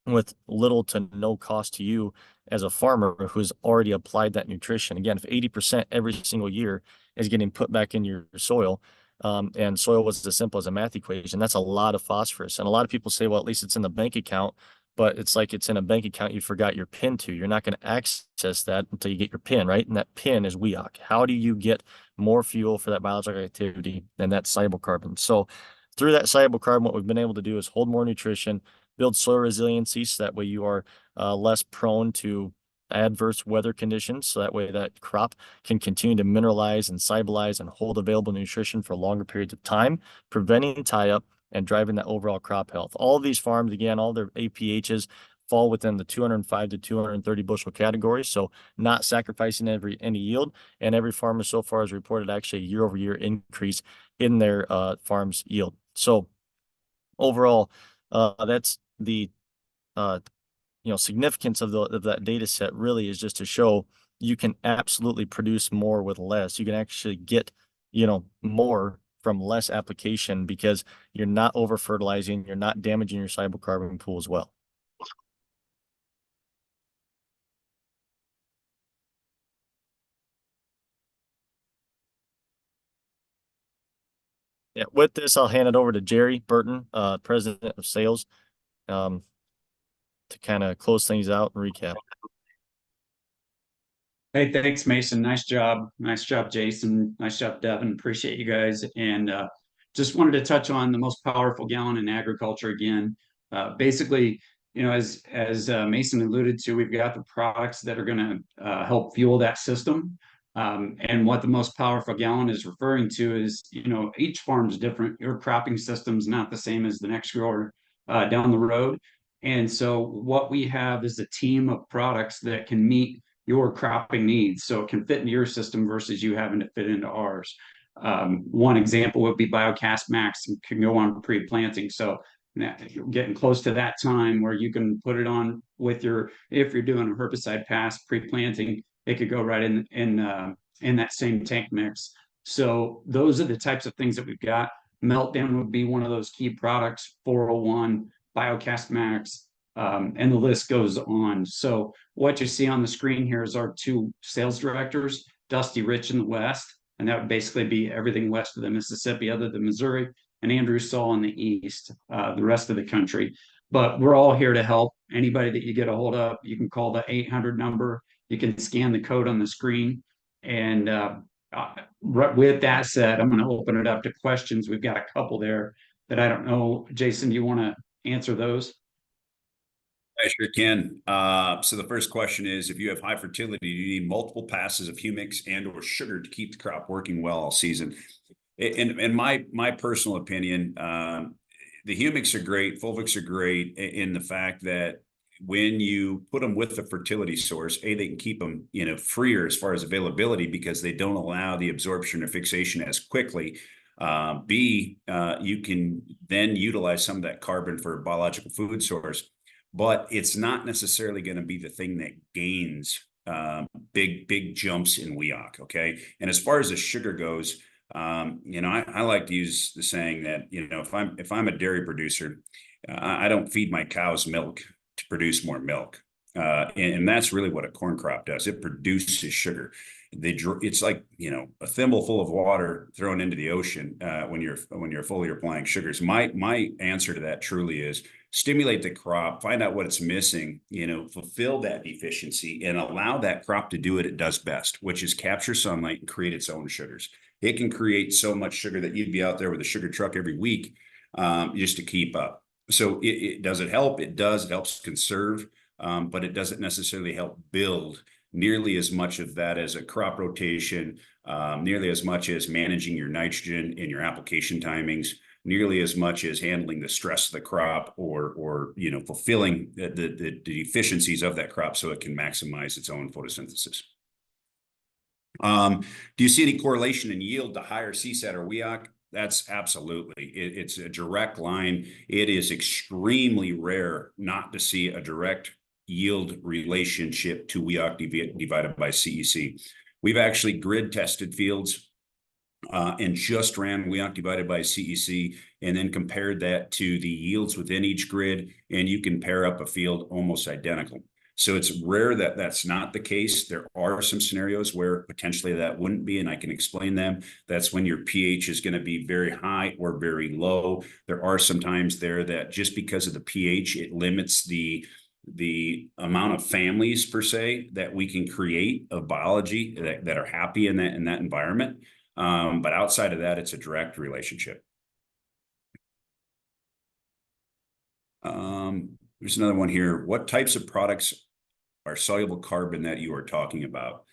with little to no cost to you as a farmer who's already applied that nutrition. Again, if 80% every single year is getting put back in your soil, and soil was as simple as a math equation, that's a lot of phosphorus. And a lot of people say, well, at least it's in the bank account, but it's like it's in a bank account you forgot your PIN to. You're not going to access that until you get your PIN, right? And that PIN is WEOC. How do you get more fuel for that biological activity than that soluble carbon? So through that soluble carbon, what we've been able to do is hold more nutrition, build soil resiliency, so that way you are less prone to adverse weather conditions. So that way that crop can continue to mineralize and solubilize and hold available nutrition for longer periods of time, preventing tie-up and driving that overall crop health. All of these farms, again, all their APHs fall within the 205 to 230 bushel category. So not sacrificing any yield. And every farmer so far has reported actually a year-over-year increase in their farm's yield. So overall, that's the significance of that data set really is just to show you can absolutely produce more with less. You can actually get more from less application because you're not over fertilizing, you're not damaging your soluble carbon pool as well. Yeah, with this, I'll hand it over to Jerry Burton, President of Sales, to kind of close things out and recap. Hey, thanks, Mason. Nice job. Nice job, Jason. Nice job, Devin. Appreciate you guys. And just wanted to touch on the most powerful gallon in agriculture again. Basically, as Mason alluded to, we've got the products that are going to help fuel that system. And what the most powerful gallon is referring to is, each farm is different. Your cropping system is not the same as the next grower down the road. And so what we have is a team of products that can meet your cropping needs. So it can fit into your system versus you having to fit into ours. One example would be BioCast Max and can go on pre-planting. So now you're getting close to that time where you can put it on with if you're doing a herbicide pass pre-planting, it could go right in that same tank mix. So those are the types of things that we've got. Meltdown would be one of those key products, 401, BioCast Max, and the list goes on. So what you see on the screen here is our two sales directors, Dusty Rich in the West, and that would basically be everything west of the Mississippi other than Missouri, and Andrew Saul in the East, the rest of the country. But we're all here to help. Anybody that you get a hold of, you can call the 800 number. You can scan the code on the screen. And with that said, I'm going to open it up to questions. We've got a couple there that I don't know. Jason, do you want to answer those? I sure can. So the first question is, if you have high fertility, do you need multiple passes of humics and or sugar to keep the crop working well all season? In my personal opinion, the humics are great, fulvics are great in the fact that when you put them with the fertility source, A, they can keep them, freer as far as availability because they don't allow the absorption or fixation as quickly. B, you can then utilize some of that carbon for a biological food source, but it's not necessarily going to be the thing that gains big jumps in WEOC. Okay. And as far as the sugar goes, I like to use the saying that, if I'm a dairy producer, I don't feed my cows milk to produce more milk. And that's really what a corn crop does. It produces sugar. It's like, a thimble full of water thrown into the ocean when you're foliar applying sugars. My answer to that truly is stimulate the crop, find out what it's missing, fulfill that deficiency and allow that crop to do what it does best, which is capture sunlight and create its own sugars. It can create so much sugar that you'd be out there with a sugar truck every week just to keep up. So does it help? It does. It helps conserve, but it doesn't necessarily help build nearly as much of that as a crop rotation, nearly as much as managing your nitrogen in your application timings, nearly as much as handling the stress of the crop or fulfilling the deficiencies of that crop so it can maximize its own photosynthesis. Do you see any correlation in yield to higher CSAT or WEOC? That's absolutely. It's a direct line. It is extremely rare not to see a direct yield relationship to WEOC divided by CEC. We've actually grid tested fields and just ran WEOC divided by CEC and then compared that to the yields within each grid, and you can pair up a field almost identical. So it's rare that that's not the case. There are some scenarios where potentially that wouldn't be, and I can explain them. That's when your pH is going to be very high or very low. There are some times there that just because of the pH, it limits the amount of families per se that we can create of biology that are happy in that environment. But outside of that, it's a direct relationship. There's another one here. What types of products are soluble carbon that you are talking about?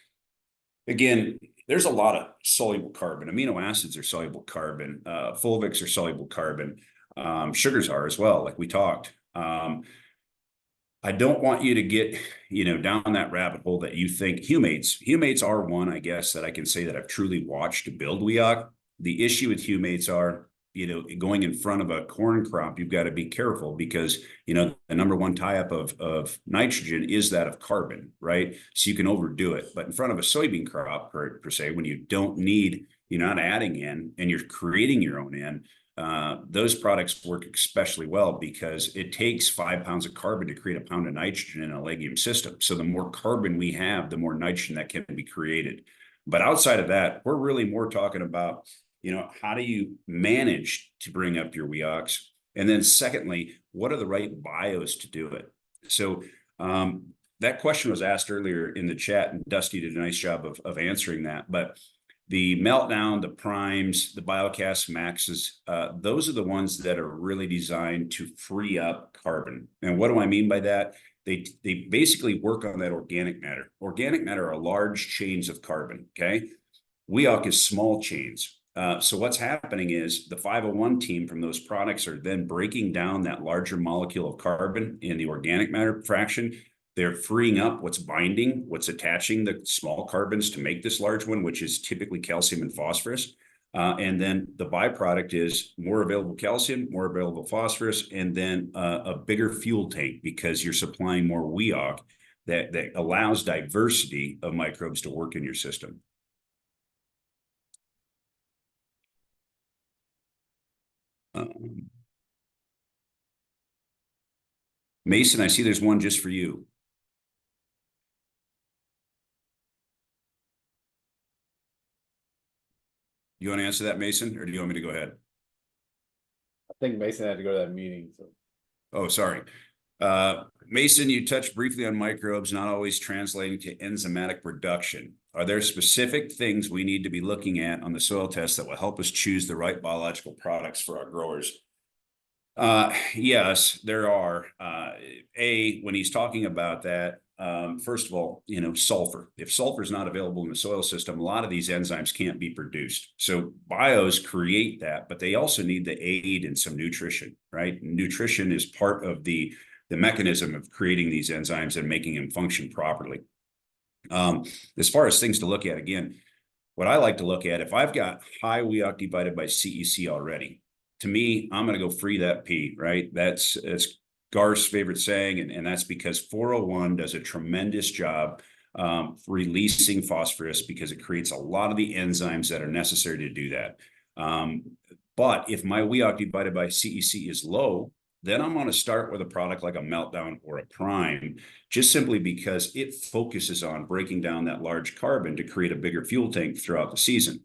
Again, there's a lot of soluble carbon. Amino acids are soluble carbon. Fulvics are soluble carbon. Sugars are as well, like we talked. I don't want you to get, down that rabbit hole that you think humates are one, I guess, that I can say that I've truly watched to build WEOC. The issue with humates are, going in front of a corn crop, you've got to be careful because, the number one tie-up of nitrogen is that of carbon, right? So you can overdo it. But in front of a soybean crop, per se, when you don't need, you're not adding in and you're creating your own in, those products work especially well because it takes 5 pounds of carbon to create a pound of nitrogen in a legume system. So the more carbon we have, the more nitrogen that can be created. But outside of that, we're really more talking about, how do you manage to bring up your WEOCs? And then secondly, what are the right bios to do it? So that question was asked earlier in the chat and Dusty did a nice job of answering that. But The meltdown, the primes, the biocast maxes, those are the ones that are really designed to free up carbon. And what do I mean by that? They basically work on that organic matter. Organic matter are large chains of carbon, okay? WEOC is small chains. So what's happening is the 501 team from those products are then breaking down that larger molecule of carbon in the organic matter fraction. They're freeing up what's binding, what's attaching the small carbons to make this large one, which is typically calcium and phosphorus. And then the byproduct is more available calcium, more available phosphorus, and then a bigger fuel tank because you're supplying more WEOC that allows diversity of microbes to work in your system. Mason, I see there's one just for you. You want to answer that, Mason, or do you want me to go ahead? I think Mason had to go to that meeting. So. Oh, sorry. Mason, you touched briefly on microbes not always translating to enzymatic production. Are there specific things we need to be looking at on the soil test that will help us choose the right biological products for our growers? Yes, there are. When he's talking about that, first of all, sulfur. If sulfur is not available in the soil system, a lot of these enzymes can't be produced. So bios create that, but they also need the aid in some nutrition, right? Nutrition is part of the mechanism of creating these enzymes and making them function properly. As far as things to look at, again, what I like to look at, if I've got high WEOC divided by CEC already, to me, I'm going to go free that P, right? That's Garth's favorite saying, and that's because 401 does a tremendous job releasing phosphorus because it creates a lot of the enzymes that are necessary to do that. But if my WEOC divided by CEC is low, then I'm going to start with a product like a meltdown or a prime, just simply because it focuses on breaking down that large carbon to create a bigger fuel tank throughout the season.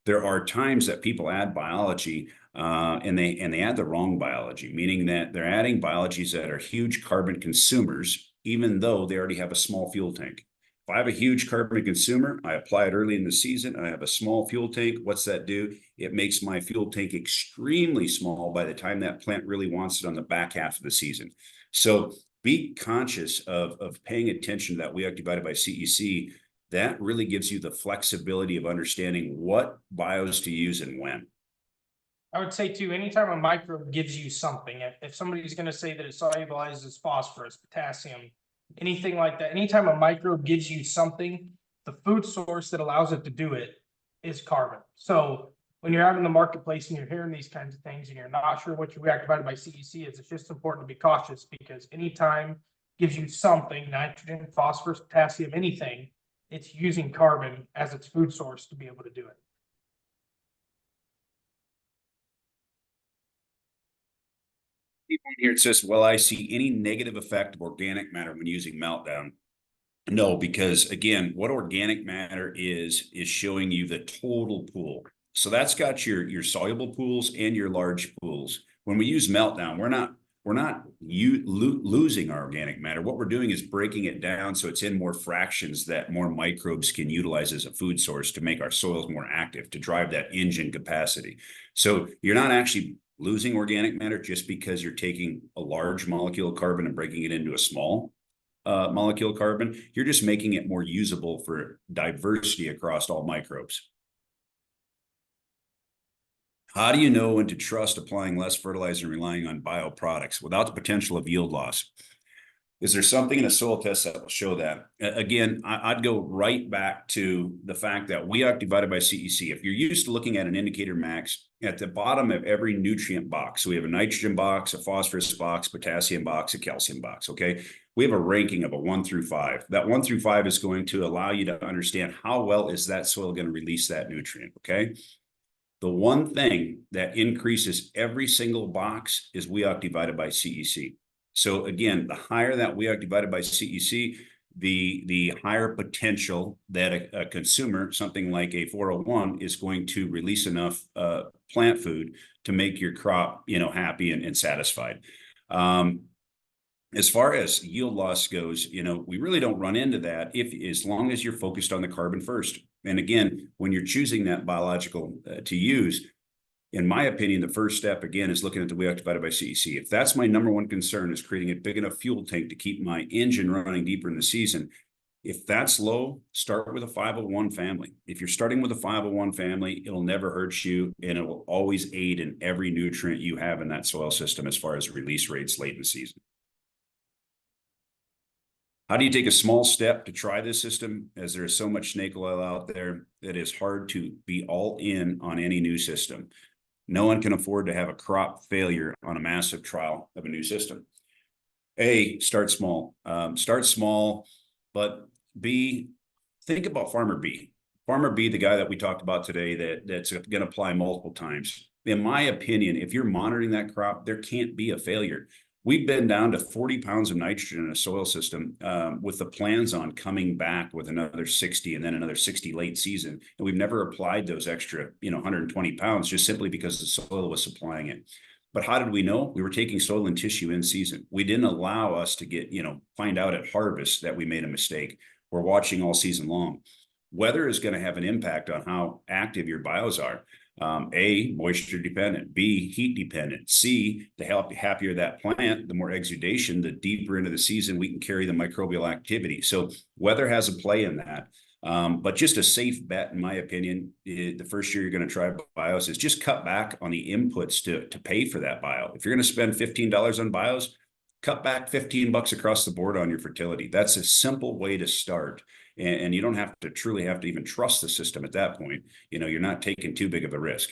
There are times that people add biology and they add the wrong biology, meaning that they're adding biologies that are huge carbon consumers, even though they already have a small fuel tank. If I have a huge carbon consumer, I apply it early in the season, I have a small fuel tank. What's that do? It makes my fuel tank extremely small by the time that plant really wants it on the back half of the season. So be conscious of paying attention to that WEOC divided by CEC. That really gives you the flexibility of understanding what bios to use and when. I would say too, anytime a microbe gives you something, if somebody's going to say that it solubilizes phosphorus, potassium, anything like that, anytime a microbe gives you something, the food source that allows it to do it is carbon. So when you're out in the marketplace and you're hearing these kinds of things and you're not sure what your WEOC divided by CEC is, it's just important to be cautious because anytime gives you something, nitrogen, phosphorus, potassium, anything, it's using carbon as its food source to be able to do it. Here it says, will I see any negative effect of organic matter when using meltdown? No, because again, what organic matter is showing you the total pool. So that's got your soluble pools and your large pools. When we use meltdown, we're not losing our organic matter. What we're doing is breaking it down so it's in more fractions that more microbes can utilize as a food source to make our soils more active, to drive that engine capacity. So you're not actually losing organic matter just because you're taking a large molecule of carbon and breaking it into a small molecule of carbon. You're just making it more usable for diversity across all microbes. How do you know when to trust applying less fertilizer and relying on bioproducts without the potential of yield loss? Is there something in a soil test that will show that? Again, I'd go right back to the fact that WEOC divided by CEC. If you're used to looking at an indicator max, at the bottom of every nutrient box, so we have a nitrogen box, a phosphorus box, potassium box, a calcium box, okay? We have a ranking of a 1 through 5. That 1 through 5 is going to allow you to understand how well is that soil going to release that nutrient, okay? The one thing that increases every single box is WEOC divided by CEC. So again, the higher that WEOC divided by CEC, the higher potential that a consumer, something like a 401, is going to release enough plant food to make your crop, happy and satisfied. As far as yield loss goes, we really don't run into that as long as you're focused on the carbon first. And again, when you're choosing that biological to use, in my opinion, the first step, again, is looking at the weight divided by CEC. If that's my number one concern, is creating a big enough fuel tank to keep my engine running deeper in the season. If that's low, start with a 501 family. If you're starting with a 501 family, it'll never hurt you, and it will always aid in every nutrient you have in that soil system as far as release rates late in the season. How do you take a small step to try this system? As there is so much snake oil out there, it is hard to be all in on any new system. No one can afford to have a crop failure on a massive trial of a new system. A, start small. Start small, but B, think about Farmer B. Farmer B, the guy that we talked about today, that's going to apply multiple times. In my opinion, if you're monitoring that crop, there can't be a failure. We've been down to 40 pounds of nitrogen in a soil system with the plans on coming back with another 60 and then another 60 late season. And we've never applied those extra, 120 pounds just simply because the soil was supplying it. But how did we know? We were taking soil and tissue in season. We didn't allow us to get, find out at harvest that we made a mistake. We're watching all season long. Weather is going to have an impact on how active your bios are. A, moisture dependent, B, heat dependent, C, the happier that plant, the more exudation, the deeper into the season we can carry the microbial activity. So weather has a play in that. But just a safe bet, in my opinion, the first year you're going to try bios is just cut back on the inputs to pay for that bio. If you're going to spend $15 on bios, cut back $15 across the board on your fertility. That's a simple way to start. And you don't have to truly have to even trust the system at that point. You're not taking too big of a risk.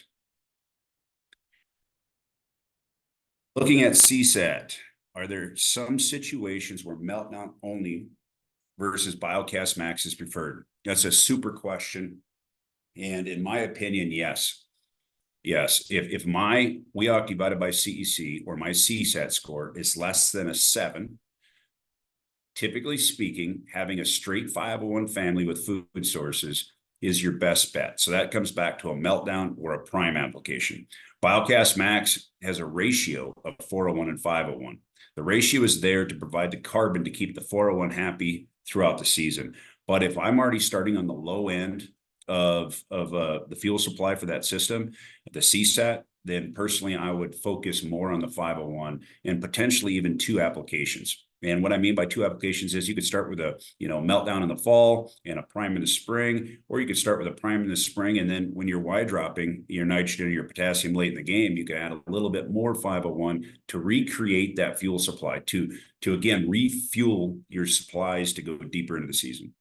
Looking at CSAT, are there some situations where meltdown only versus BioCast Max is preferred? That's a super question. And in my opinion, yes. Yes, if my WEOC divided by CEC or my CSAT score is less than a 7, typically speaking, having a straight 501 family with food sources is your best bet. So that comes back to a meltdown or a prime application. BioCast Max has a ratio of 401 and 501. The ratio is there to provide the carbon to keep the 401 happy throughout the season. But if I'm already starting on the low end of the fuel supply for that system, the CSAT, then personally I would focus more on the 501 and potentially even 2 applications. And what I mean by 2 applications is you could start with a meltdown in the fall and a prime in the spring, or you could start with a prime in the spring, and then when you're Y dropping your nitrogen or your potassium late in the game, you can add a little bit more 501 to recreate that fuel supply to again refuel your supplies to go deeper into the season.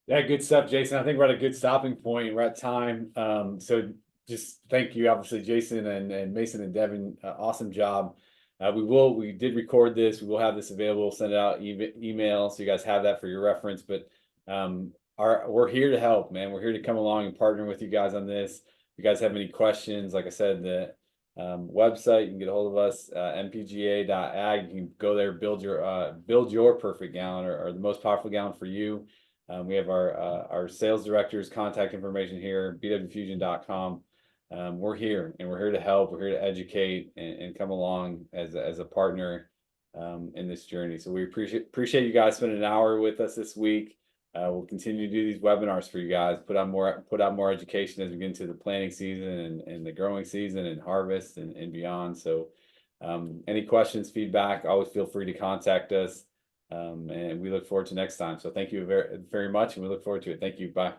Yeah, good stuff, Jason. I think we're at a good stopping point. We're at time. So just thank you, obviously, Jason and Mason and Devin. Awesome job. We did record this. We will have this available, send it out email. So you guys have that for your reference, but we're here to help, man. We're here to come along and partner with you guys on this. If you guys have any questions, like I said, the website, you can get a hold of us, mpga.ag. You can go there, build your perfect gallon or the most powerful gallon for you. We have our sales director's contact information here, bwfusion.com. We're here and we're here to help. We're here to educate and come along as a partner in this journey. So we appreciate you guys spending an hour with us this week. We'll continue to do these webinars for you guys, put out more education as we get into the planting season and the growing season and harvest and beyond. So any questions, feedback, always feel free to contact us. And we look forward to next time. So thank you very, very much. And we look forward to it. Thank you. Bye.